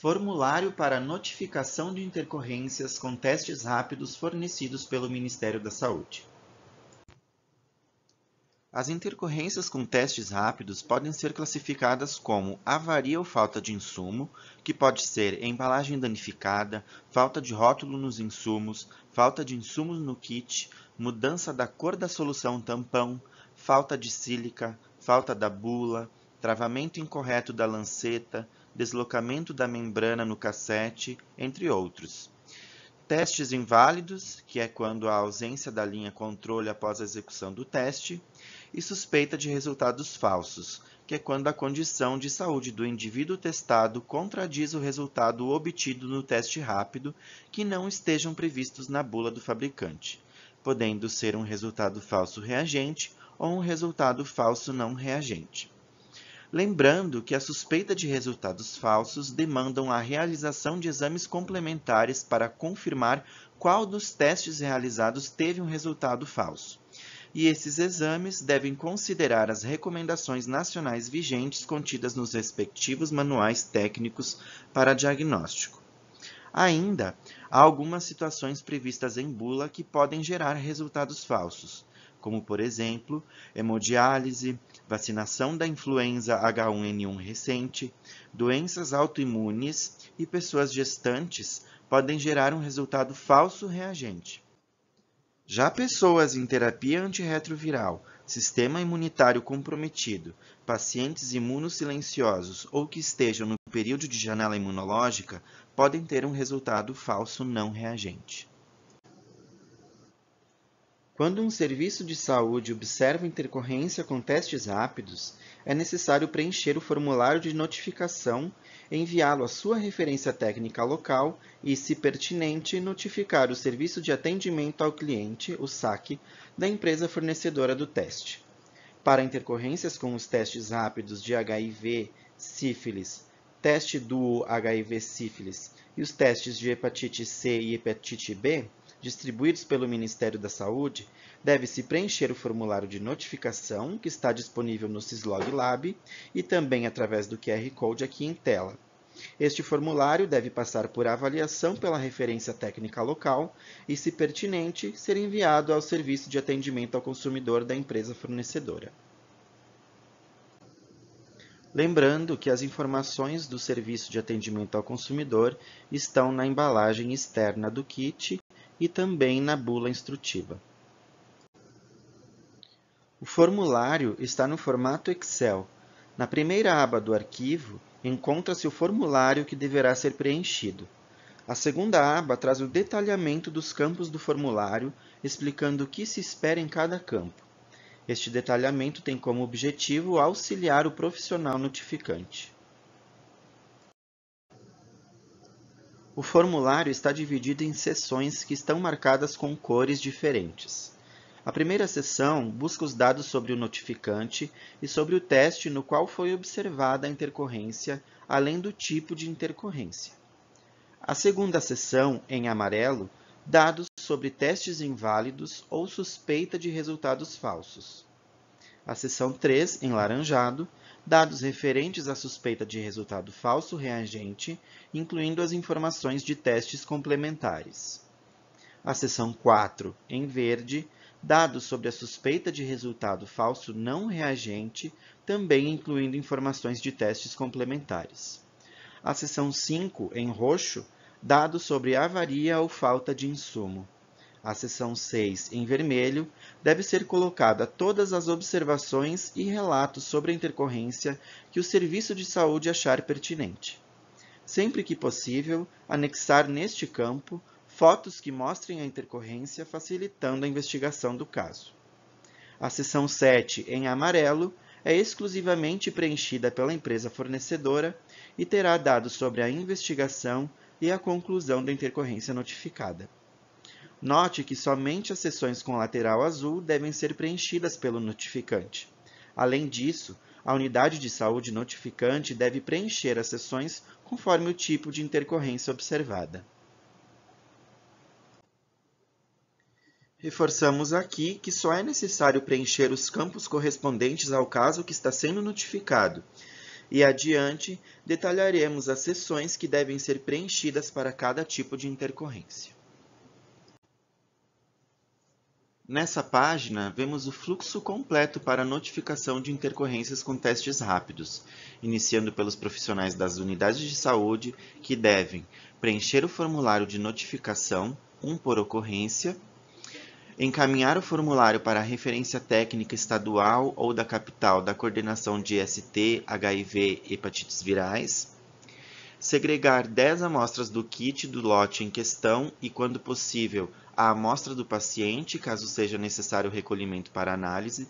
Formulário para notificação de intercorrências com testes rápidos fornecidos pelo Ministério da Saúde. As intercorrências com testes rápidos podem ser classificadas como avaria ou falta de insumo, que pode ser embalagem danificada, falta de rótulo nos insumos, falta de insumos no kit, mudança da cor da solução tampão, falta de sílica, falta da bula, travamento incorreto da lanceta, deslocamento da membrana no cassete, entre outros. Testes inválidos, que é quando há ausência da linha controle após a execução do teste, e suspeita de resultados falsos, que é quando a condição de saúde do indivíduo testado contradiz o resultado obtido no teste rápido, que não estejam previstos na bula do fabricante, podendo ser um resultado falso reagente ou um resultado falso não reagente. Lembrando que a suspeita de resultados falsos demandam a realização de exames complementares para confirmar qual dos testes realizados teve um resultado falso. E esses exames devem considerar as recomendações nacionais vigentes contidas nos respectivos manuais técnicos para diagnóstico. Ainda, há algumas situações previstas em bula que podem gerar resultados falsos, como, por exemplo, hemodiálise, vacinação da influenza H1N1 recente, doenças autoimunes e pessoas gestantes podem gerar um resultado falso reagente. Já pessoas em terapia antirretroviral, sistema imunitário comprometido, pacientes imunossilenciosos ou que estejam no período de janela imunológica podem ter um resultado falso não reagente. Quando um serviço de saúde observa intercorrência com testes rápidos, é necessário preencher o formulário de notificação, enviá-lo à sua referência técnica local e, se pertinente, notificar o Serviço de Atendimento ao Cliente, o SAC, da empresa fornecedora do teste. Para intercorrências com os testes rápidos de HIV, sífilis, teste duo HIV-sífilis e os testes de hepatite C e hepatite B, distribuídos pelo Ministério da Saúde, deve-se preencher o formulário de notificação, que está disponível no Syslog Lab e também através do QR Code aqui em tela. Este formulário deve passar por avaliação pela referência técnica local e, se pertinente, ser enviado ao Serviço de Atendimento ao Consumidor da empresa fornecedora. Lembrando que as informações do Serviço de Atendimento ao Consumidor estão na embalagem externa do kit e também na bula instrutiva. O formulário está no formato Excel. Na primeira aba do arquivo, encontra-se o formulário que deverá ser preenchido. A segunda aba traz o detalhamento dos campos do formulário, explicando o que se espera em cada campo. Este detalhamento tem como objetivo auxiliar o profissional notificante. O formulário está dividido em seções que estão marcadas com cores diferentes. A primeira seção busca os dados sobre o notificante e sobre o teste no qual foi observada a intercorrência, além do tipo de intercorrência. A segunda seção, em amarelo, dados sobre testes inválidos ou suspeita de resultados falsos. A seção 3, em laranjado, dados referentes à suspeita de resultado falso reagente, incluindo as informações de testes complementares. A seção 4, em verde, dados sobre a suspeita de resultado falso não reagente, também incluindo informações de testes complementares. A seção 5, em roxo, dados sobre avaria ou falta de insumo. A seção 6, em vermelho, deve ser colocada todas as observações e relatos sobre a intercorrência que o serviço de saúde achar pertinente. Sempre que possível, anexar neste campo fotos que mostrem a intercorrência, facilitando a investigação do caso. A seção 7, em amarelo, é exclusivamente preenchida pela empresa fornecedora e terá dados sobre a investigação e a conclusão da intercorrência notificada. Note que somente as seções com lateral azul devem ser preenchidas pelo notificante. Além disso, a unidade de saúde notificante deve preencher as seções conforme o tipo de intercorrência observada. Reforçamos aqui que só é necessário preencher os campos correspondentes ao caso que está sendo notificado e adiante detalharemos as seções que devem ser preenchidas para cada tipo de intercorrência. Nessa página, vemos o fluxo completo para a notificação de intercorrências com testes rápidos, iniciando pelos profissionais das unidades de saúde, que devem preencher o formulário de notificação, um por ocorrência, encaminhar o formulário para a referência técnica estadual ou da capital da coordenação de ST, HIV e hepatites virais, segregar 10 amostras do kit do lote em questão e, quando possível, a amostra do paciente, caso seja necessário o recolhimento para análise,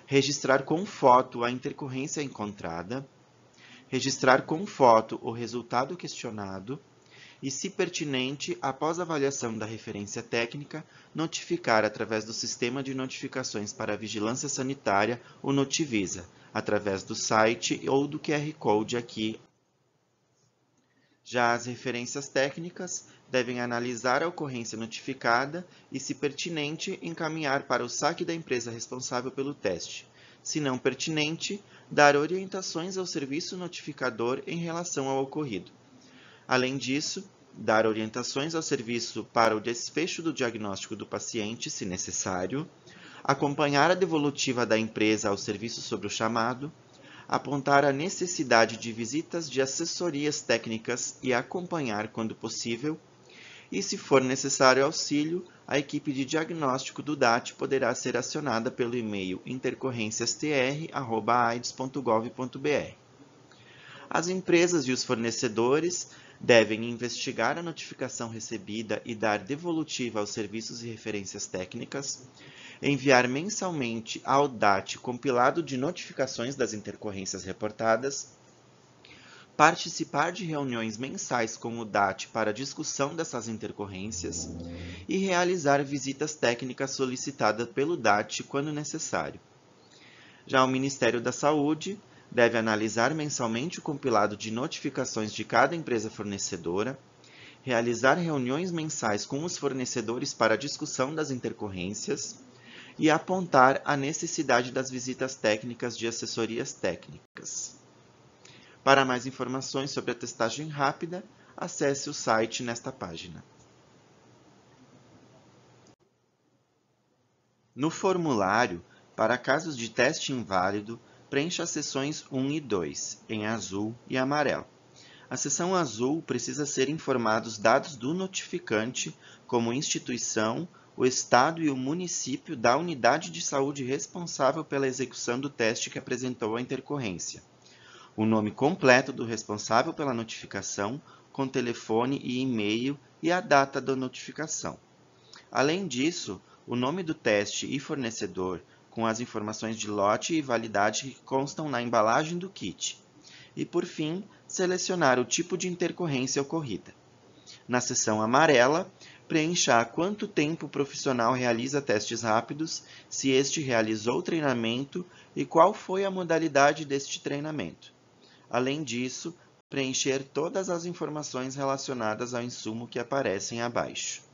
registrar com foto a intercorrência encontrada, registrar com foto o resultado questionado e, se pertinente, após avaliação da referência técnica, notificar através do Sistema de Notificações para a Vigilância Sanitária, o Notivisa, através do site ou do QR Code aqui. Já as referências técnicas devem analisar a ocorrência notificada e, se pertinente, encaminhar para o saque da empresa responsável pelo teste. Se não pertinente, dar orientações ao serviço notificador em relação ao ocorrido. Além disso, dar orientações ao serviço para o desfecho do diagnóstico do paciente, se necessário, acompanhar a devolutiva da empresa ao serviço sobre o chamado, apontar a necessidade de visitas de assessorias técnicas e acompanhar, quando possível, e, se for necessário auxílio, a equipe de diagnóstico do DAT poderá ser acionada pelo e-mail intercorrenciastr@aids.gov.br. As empresas e os fornecedores devem investigar a notificação recebida e dar devolutiva aos serviços e referências técnicas, enviar mensalmente ao DAT compilado de notificações das intercorrências reportadas, participar de reuniões mensais com o DAT para discussão dessas intercorrências e realizar visitas técnicas solicitadas pelo DAT quando necessário. Já o Ministério da Saúde deve analisar mensalmente o compilado de notificações de cada empresa fornecedora, realizar reuniões mensais com os fornecedores para discussão das intercorrências e apontar a necessidade das visitas técnicas de assessorias técnicas. Para mais informações sobre a testagem rápida, acesse o site nesta página. No formulário, para casos de teste inválido, preencha as seções 1 e 2, em azul e amarelo. A seção azul precisa ser informados os dados do notificante, como instituição, o estado e o município da unidade de saúde responsável pela execução do teste que apresentou a intercorrência, o nome completo do responsável pela notificação, com telefone e e-mail e a data da notificação. Além disso, o nome do teste e fornecedor, com as informações de lote e validade que constam na embalagem do kit. E, por fim, selecionar o tipo de intercorrência ocorrida. Na seção amarela, preencha há quanto tempo o profissional realiza testes rápidos, se este realizou treinamento e qual foi a modalidade deste treinamento. Além disso, preencher todas as informações relacionadas ao insumo que aparecem abaixo.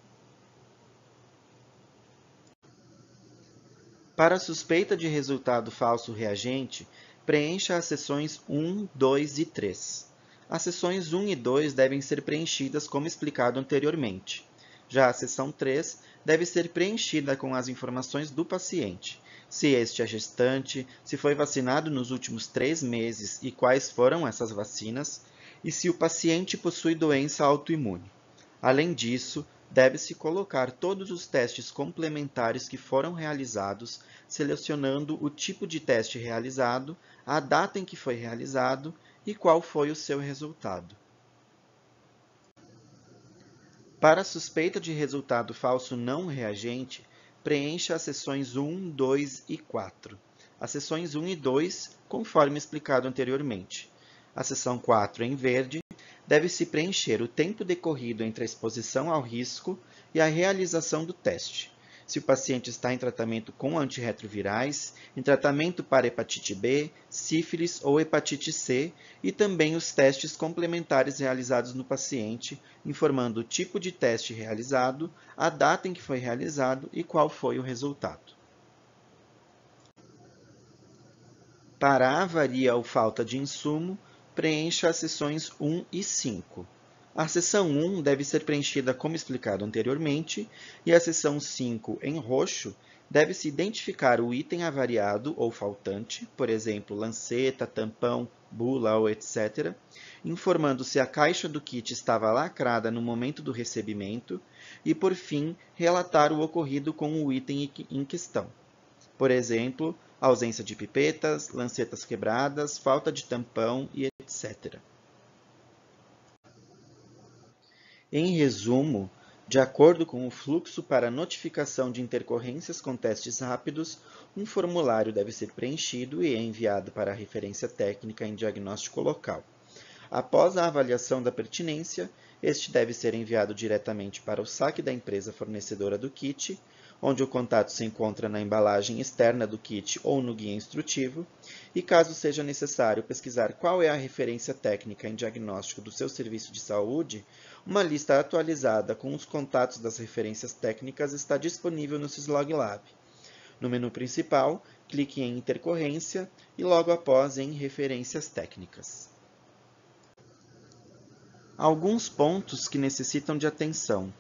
Para a suspeita de resultado falso reagente, preencha as seções 1, 2 e 3. As seções 1 e 2 devem ser preenchidas como explicado anteriormente. Já a seção 3 deve ser preenchida com as informações do paciente, se este é gestante, se foi vacinado nos últimos 3 meses e quais foram essas vacinas, e se o paciente possui doença autoimune. Além disso, deve-se colocar todos os testes complementares que foram realizados, selecionando o tipo de teste realizado, a data em que foi realizado e qual foi o seu resultado. Para a suspeita de resultado falso não reagente, preencha as seções 1, 2 e 4. As seções 1 e 2, conforme explicado anteriormente. A seção 4, em verde, deve-se preencher o tempo decorrido entre a exposição ao risco e a realização do teste. Se o paciente está em tratamento com antirretrovirais, em tratamento para hepatite B, sífilis ou hepatite C, e também os testes complementares realizados no paciente, informando o tipo de teste realizado, a data em que foi realizado e qual foi o resultado. Para a avaria ou falta de insumo, preencha as seções 1 e 5. A seção 1 deve ser preenchida como explicado anteriormente, e a seção 5, em roxo, deve-se identificar o item avariado ou faltante, por exemplo, lanceta, tampão, bula ou etc., informando se a caixa do kit estava lacrada no momento do recebimento e, por fim, relatar o ocorrido com o item em questão. Por exemplo, ausência de pipetas, lancetas quebradas, falta de tampão e etc. Em resumo, de acordo com o fluxo para notificação de intercorrências com testes rápidos, um formulário deve ser preenchido e enviado para a referência técnica em diagnóstico local. Após a avaliação da pertinência, este deve ser enviado diretamente para o saque da empresa fornecedora do kit, onde o contato se encontra na embalagem externa do kit ou no guia instrutivo, e caso seja necessário pesquisar qual é a referência técnica em diagnóstico do seu serviço de saúde, uma lista atualizada com os contatos das referências técnicas está disponível no Syslog Lab. No menu principal, clique em Intercorrência e logo após em Referências técnicas. Alguns pontos que necessitam de atenção.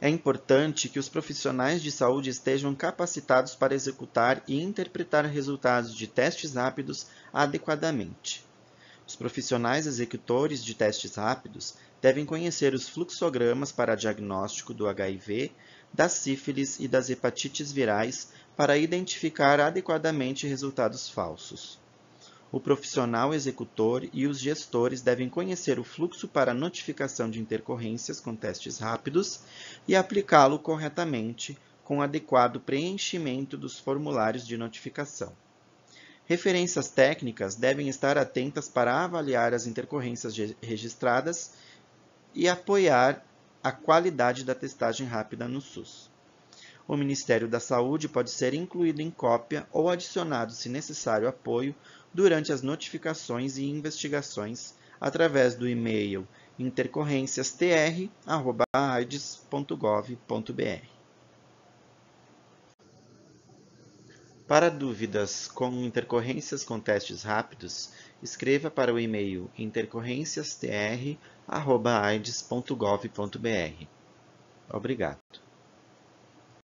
É importante que os profissionais de saúde estejam capacitados para executar e interpretar resultados de testes rápidos adequadamente. Os profissionais executores de testes rápidos devem conhecer os fluxogramas para diagnóstico do HIV, da sífilis e das hepatites virais para identificar adequadamente resultados falsos. O profissional executor e os gestores devem conhecer o fluxo para notificação de intercorrências com testes rápidos e aplicá-lo corretamente com adequado preenchimento dos formulários de notificação. Referências técnicas devem estar atentas para avaliar as intercorrências registradas e apoiar a qualidade da testagem rápida no SUS. O Ministério da Saúde pode ser incluído em cópia ou adicionado, se necessário, apoio durante as notificações e investigações através do e-mail intercorrenciastr@aides.gov.br. Para dúvidas com intercorrências com testes rápidos, escreva para o e-mail intercorrenciastr@aides.gov.br. Obrigado.